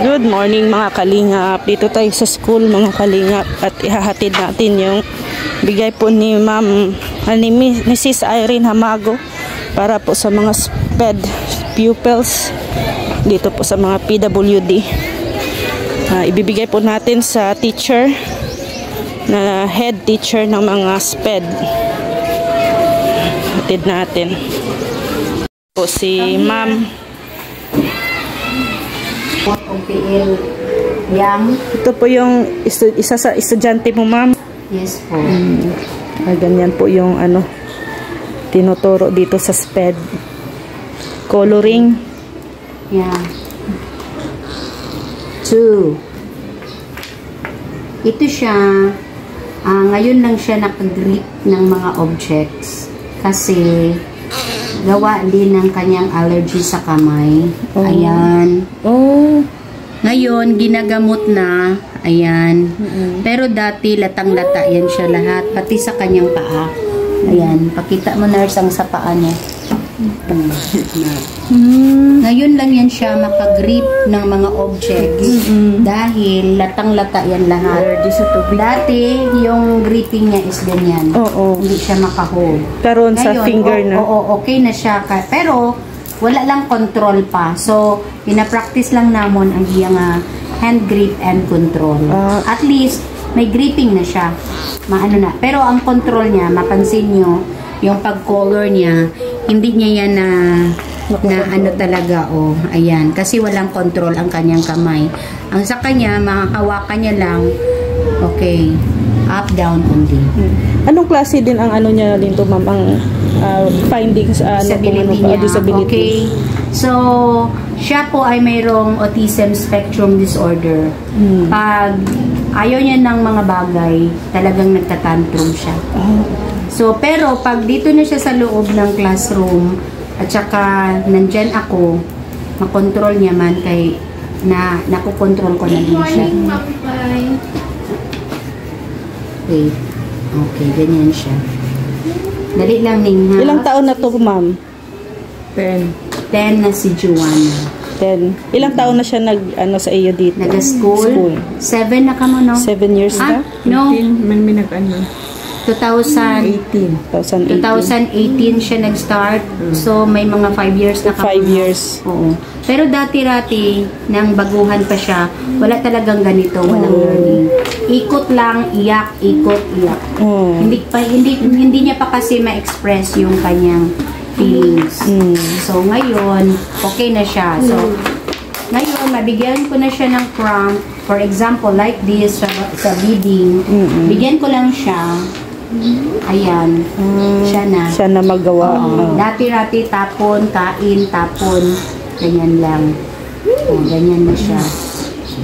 Good morning mga kalingap. Dito tayo sa school mga kalingap at ihahatid natin yung bigay po ni ni Mrs. Irene Hamago para po sa mga SPED pupils dito po sa mga PWD. Ibibigay po natin sa teacher na head teacher ng mga SPED. Hatid natin po si Ma'am OPL Yang. Ito po yung isa sa estudyante mo, ma'am. Yes po. Ganyan po yung tinuturo dito sa SPED. Coloring. Yeah. 2. Ito siya, ngayon lang siya nakagrip ng mga objects kasi gawa din ng kanyang allergy sa kamay. Oh. Ayan. Oh. Ngayon, ginagamot na. Ayan. Pero dati, latang-lata yan siya lahat. Pati sa kanyang paa. Ayan. Pakita mo, nurse, ang sa paa niya. Ngayon lang yan siya makagrip ng mga objects. Dahil latang-lata yan lahat. Dati, yung gripping niya is ganyan. Hindi siya makahold. Karoon sa finger na. Oo, okay na siya. Pero, wala lang control pa. So, pinapractice lang namon ang iyang hand grip and control. At least, may gripping na siya. Maano na. Pero, ang control niya, mapansin nyo, yung pag-color niya, hindi niya yan na ano talaga, ayan. Kasi walang control ang kanyang kamay. Ang sa kanya, makahawakan niya lang, okay, up, down, only. Anong klase din ang niya din to, ma'am? Ang findings, disability niya. Disability. Okay. So, siya po ay mayroong autism spectrum disorder. Pag ayaw niya ng mga bagay, talagang nagtatantrum siya. So, pero pag dito na siya sa loob ng classroom at saka nandyan ako, makontrol niya man kay nakukontrol ko na din siya. Wait. Okay, ganyan siya. Dali lang, Ning, ha? Ilang taon na to, ma'am? 10 na si Joanna. 10. Ilang taon na siya sa iyo dito? Nag-school? 7 na ka mo, no? 7 years na? No. 2018 siya nag-start. So, may mga 5 years na kami. 5 years. Oo. Pero dati-rati, nang baguhan pa siya, wala talagang ganito, walang learning. Ikot lang, iyak, ikot, iyak. Hindi niya pa kasi ma-express yung kanyang feelings. So, ngayon, okay na siya. So, ngayon, mabigyan ko na siya ng prompt. For example, like this, sa reading, bigyan ko lang siya. Ayan. Siya na magawa. Dati-rati, tapon, kain, tapon. Ganyan lang. Ganyan na siya.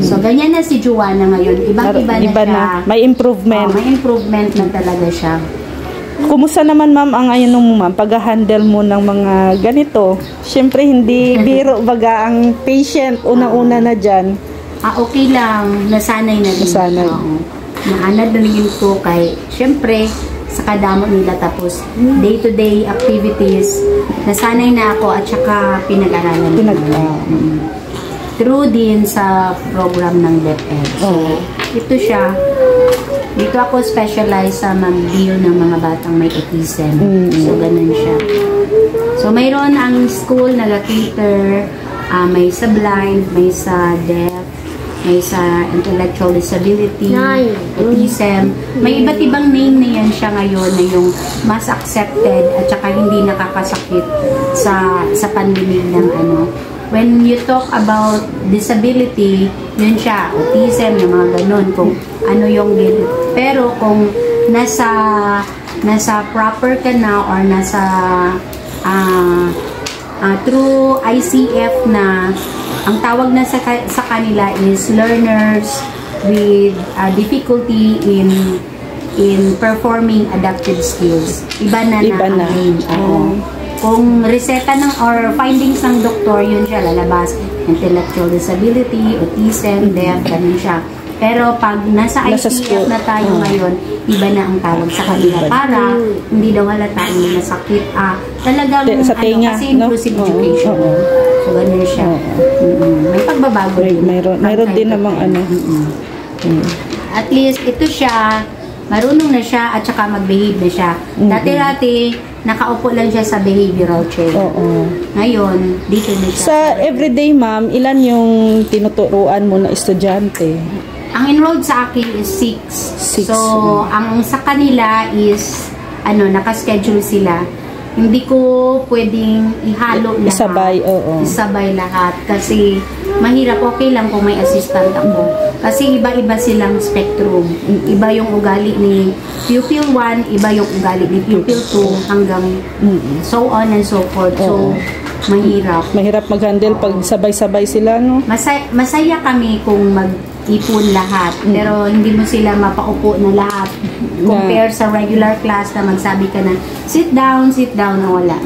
So, ganyan na si Joanna ngayon. Ibang-iba na siya. May improvement. May improvement na talaga siya. Kumusta naman, ma'am, ang mo, ma'am, pag-handle mo ng mga ganito? Siyempre, hindi biro baga ang patient. Una-una na dyan. Okay lang. Nasanay na rin. Nasanay. Naanad na rin ko kay, siyempre, sa kadamo nila tapos day-to-day activities, nasanay na ako at saka pinag-aralan through din sa program ng DepEd. So, ito siya. Dito ako specialize sa mag-deal ng mga batang may autism. So, ganun siya. So, mayroon ang school nag-cater, may sa blind, may sa deaf, may sa intellectual disability, autism. May iba't ibang name na yan siya ngayon na yung mas accepted at saka hindi nakakasakit sa pandinig ng When you talk about disability, yun siya, autism, yung mga ganun, kung ano yung pero kung nasa proper ka na or nasa through ICF na, ang tawag na sa kanila is learners with difficulty in performing adaptive skills. Iba na ang name. Kung reseta or findings ng doktor, yun siya lalabas. Intellectual disability, autism, deaf, ganun siya. Pero pag nasa ICF na tayo ngayon, iba na ang tawag sa kanila para hindi daw halata yung masakit. Talagang sa tinga, kasi inclusive education. So, ganun siya. May pagbabago din. Mayroon din namang ano. At least, ito siya, marunong na siya at saka mag-behave na siya. Dati-dati, nakaupo lang siya sa behavioral chair. Ngayon, dito na siya. Sa everyday, ma'am, ilan yung tinuturuan mo na estudyante? Ang enrolled sa akin is 6. So, ang sa kanila is, nakaschedule sila. Hindi ko pwedeng ihalo lahat. Isabay lahat. Kasi, mahirap, okay lang kung may assistant ako. Kasi iba-iba silang spectrum. Iba yung ugali ni pupil 1, iba yung ugali ni pupil 2, hanggang so on and so forth. So, mahirap. Mahirap mag-handle pag sabay-sabay sila, no? Masaya kami kung mag-ipon lahat. Pero hindi mo sila mapaupo na lahat. Compare sa regular class na magsabi ka na, sit down, na wala.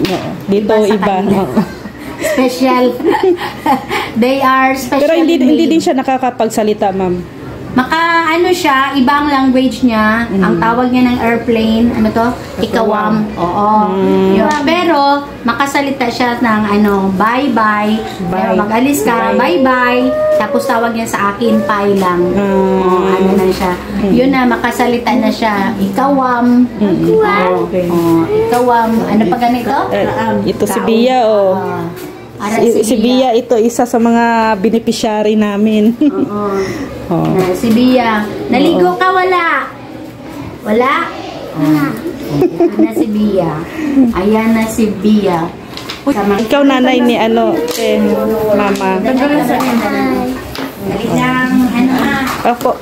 Dito iba. Special. They are special. Pero hindi din siya nakakapagsalita, ma'am. Siya, ibang language niya. Ang tawag niya ng airplane, Ikawam. Oo. Pero, makasalita siya ng bye-bye. Pero mag-alis ka, bye-bye. Tapos tawag niya sa akin, pie lang. Na siya. Yun na, makasalita na siya. Ikawam. Ikawam. Ano pa ganito? Ito si Bia, Si Bia, ito isa sa mga beneficiary namin. Si Bia. Naligo ka, wala? Wala? Ito na si Bia. Ayan na si Bia. Ikaw nanay ni mama. Dali lang, Opo.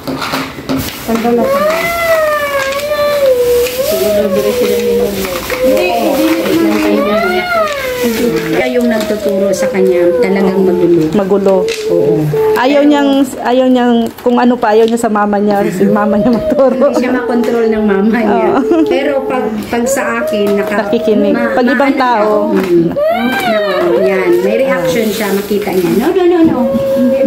Kaya yung nagtuturo sa kanya, talagang magulo. Oo. Ayaw niyang kung ano pa, ayaw niya sa mama niya, si mama niya maturo. Hindi siya makontrol ng mama niya. Pero pag sa akin, nakikinig. Pag ibang tao, yan, may reaction siya, makita niya.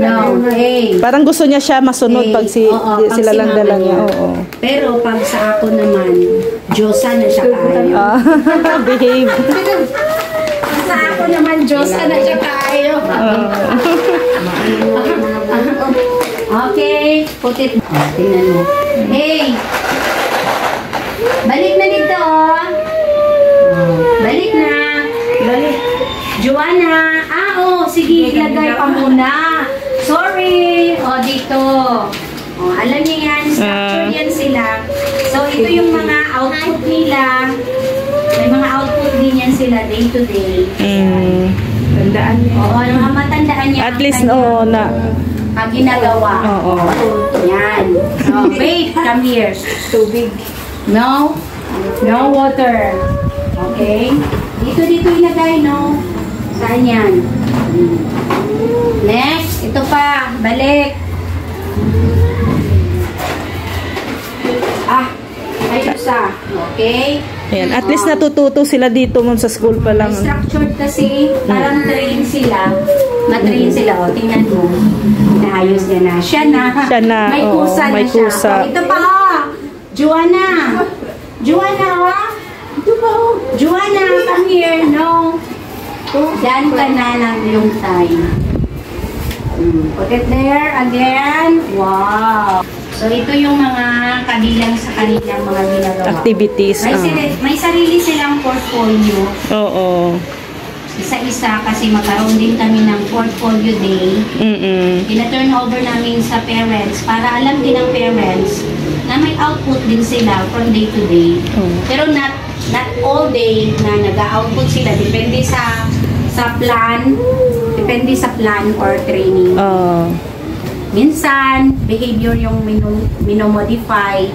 No, hey. Parang gusto niya siya masunod pag sila lang dala niya. Pero pag sa ako naman, Diyosa na siya kayo. Behave. Sa ako naman, Diyosa na siya kayo. Okay, put it. Tingnan mo. Hey! Balik na dito. Balik na. Balik. Joanna. Sige, ilagay pa muna. Sorry. Dito. Alam niyo yan, structure yan sila. So, ito yung mga output nila. May mga output din yan sila day to day. Tandaan niya. Matandaan niya. At least, na ginagawa. Yan. Wait, come here. Tubig. No water. Okay? Dito ilagay, no? Saan yan? Next, ito pa. Balik. Ayos okay? Ayan, at least natututo sila dito sa school pa lang. Structured kasi, parang train sila. Na-train sila, tingnan mo. Naayos niya na. Siya na. May kusa na siya. Ito pa, Joanna. Joanna, Joanna, come here. No. Diyan ka na lang yung time. Put it there again. Wow. So, ito yung mga kabilang sa kanilang mga ginagawa. Activities. May sarili silang portfolio. Isa-isa kasi magkaroon din kami ng portfolio day. Ina-turn over namin sa parents para alam din ng parents na may output din sila from day to day. Pero not all day na nag-output sila. Depende sa plan. Depende sa plan or training. Minsan, behavior yung minomodify.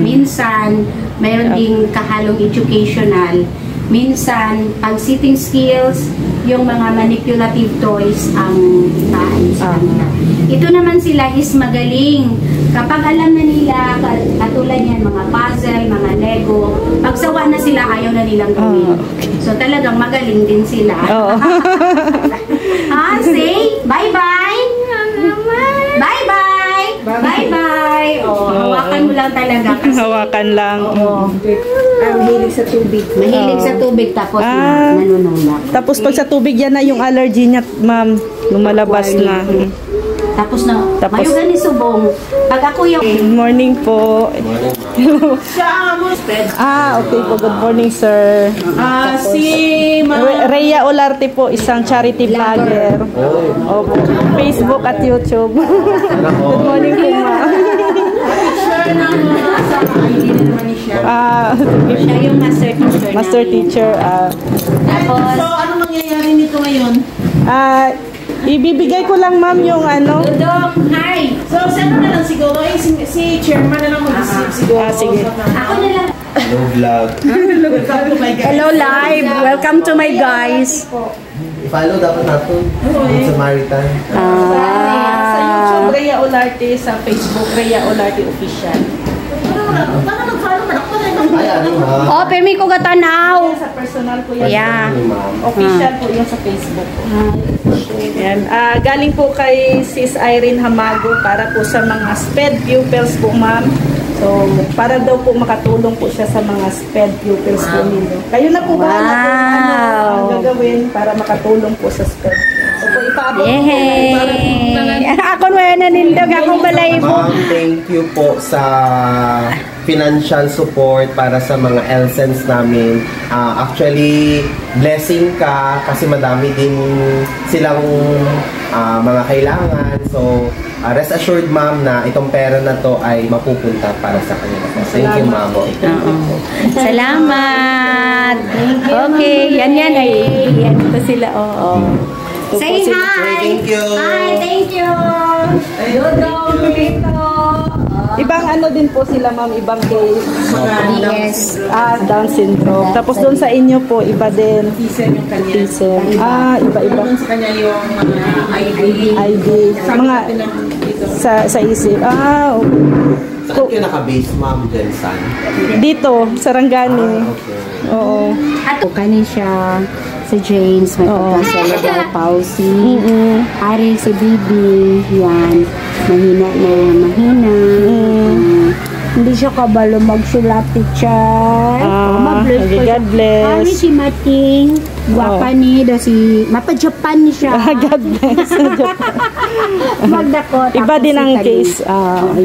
Minsan, mayroon ding kahalong educational. Minsan, pag sitting skills, yung mga manipulative toys ang itaan sa kanila. Ito naman sila is magaling. Kapag alam na nila, katulad yan, mga puzzle, mga Lego, pag sawa na sila, ayaw na nilang gawin. So, talagang magaling din sila. Say, bye-bye! Bye-bye! Bye-bye! lang talaga. Hawakan lang. Oo. Mahilig sa tubig. Mahilig sa tubig tapos nanunulak. Tapos pag sa tubig yan na yung allergy niya, ma'am, lumalabas na. Tapos mayugan ni subong. Pag ako yung... Good morning po. Okay po. Good morning, sir. Si Rhea Olarte po, isang charity vlogger. Opo. Facebook at YouTube. Good morning po, ma'am. Siya yung master teacher. Master teacher. Tapos... So, ano mangyayari nito ngayon? Ibibigay ko lang, ma'am, yung ano. Dudok, hi! So, ano na lang siguro? Si chairman na lang mag-isip siguro. Sige. Ako na lang. Hello vlog. Hello, live. Welcome to my guys. I-follow dapat natin sa Maritan. Sa YouTube, Rhea Olarte. Sa Facebook, Rhea Olarte Official. Paano nag-follow man ako? Ay, ano ma'am? Oh, permi ko gatanaw. Sa personal ko yan. Yeah. Official po yung sa Facebook ko. Yan. Galing po kay Sis Irene Hamago para po sa mga SPED pupils po, ma'am. So, para daw po makatulong po siya sa mga SPED pupils po ninyo. Kayo na po ba ang gagawin para makatulong po sa SPED? So, po ipaabot po Ako na nindog, ako balay po. Ma'am, thank you po sa financial support para sa mga LSENS namin. Actually, blessing ka kasi madami din silang mga kailangan. So, rest assured, ma'am, na itong pera na to ay mapupunta para sa kanila. Thank you, ma'am. Salamat. Okay, yan. Yan ito sila. Say hi. Thank you. Hi, thank you. Dudok, dito. Ibang ano din po sila, ma'am, ibang case. Yes. Down syndrome. Tapos doon sa inyo po, iba din. Autism yung kanya. Autism. Iba-iba. Doon sa kanya yung ID. ID. Mga sa isip. Okay. Saan kayo naka-base, ma'am, Jensan? Dito, Sarangani. Okay. Oo. At kanin siya si James, may pagka-cerebral palsy. Ari si Bibi, yan. Mahina. Hindi siya kabalo magsulat, teacher. God bless. Ari si Mating, guwapa ni, mapa-Japan ni siya. God bless. Magdako. Iba din ang case.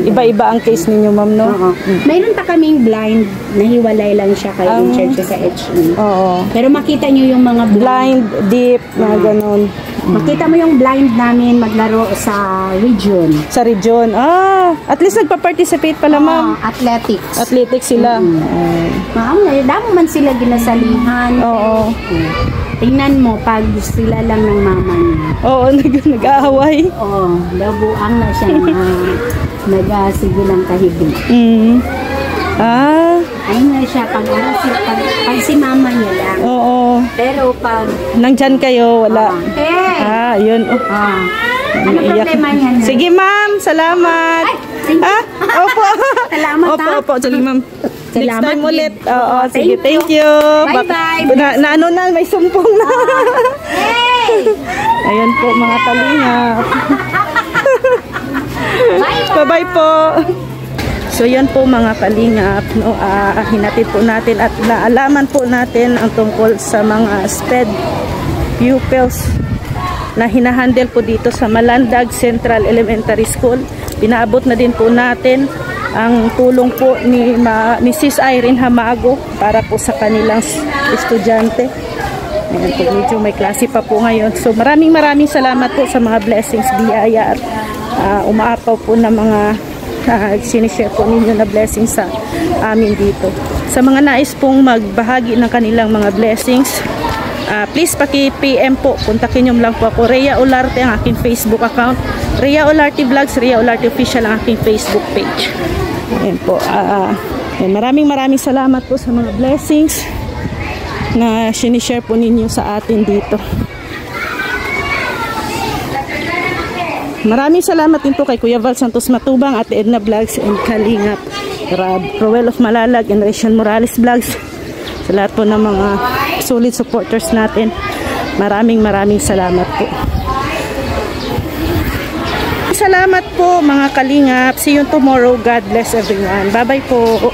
Iba-iba ang case ninyo, ma'am, no? Mayroon pa kaming blind, nahiwalay lang siya kay in-charge siya sa HE. Oo. Pero makita niyo yung mga Blind, deep, mga ganon. Makita mo yung blind namin maglaro sa region. Sa region. At least nagpa-participate pala, ma'am. Athletics. Athletics sila. Ma'am, damo man sila ginasalihan. Oo. Tingnan mo, pag sila lang ng mama niya. Oo, nag-aaway. Oo, labuang na siya na nag-sige lang kahibig. Ayun na siya, pag si mama niya lang. Oo. Pero pag... Nandyan kayo, wala. Yun. Ano problema niya na? Sige, ma'am. Salamat. Opo. Salamat, Opo. Sige, ma'am. Salamat. Next time ulit. Oo, sige. Thank you. Bye-bye. Na may sumpong na. Hey! Ayun po, mga kalingap. Bye-bye po. So yan po mga kalingap, no, hinatid po natin at naalaman po natin ang tungkol sa mga SPED pupils na hinahandle po dito sa Malandag Central Elementary School. Pinaabot na din po natin ang tulong po ni Sis Irene Hamago para po sa kanilang estudyante. Ayan po, medyo may klase pa po ngayon. So maraming salamat po sa mga blessings, biyaya at umaapaw po na mga sinishare po ninyo na blessings sa amin dito. Sa mga nais pong magbahagi ng kanilang mga blessings, please paki-PM po. Kontakin nyo lang po ako. Rhea Olarte ang aking Facebook account. Rhea Olarte Vlogs, Rhea Olarte Official ang aking Facebook page. Ayan po. Maraming salamat po sa mga blessings na sinishare po ninyo sa atin dito. Maraming salamat din po kay Kuya Val Santos Matubang, Ate Edna Vlogs and Kalingap, Roel of Malalag and Rachel Morales Vlogs. Sa lahat po ng mga solid supporters natin, maraming salamat po. salamat po mga kalingap. See you tomorrow. God bless everyone. Bye-bye po.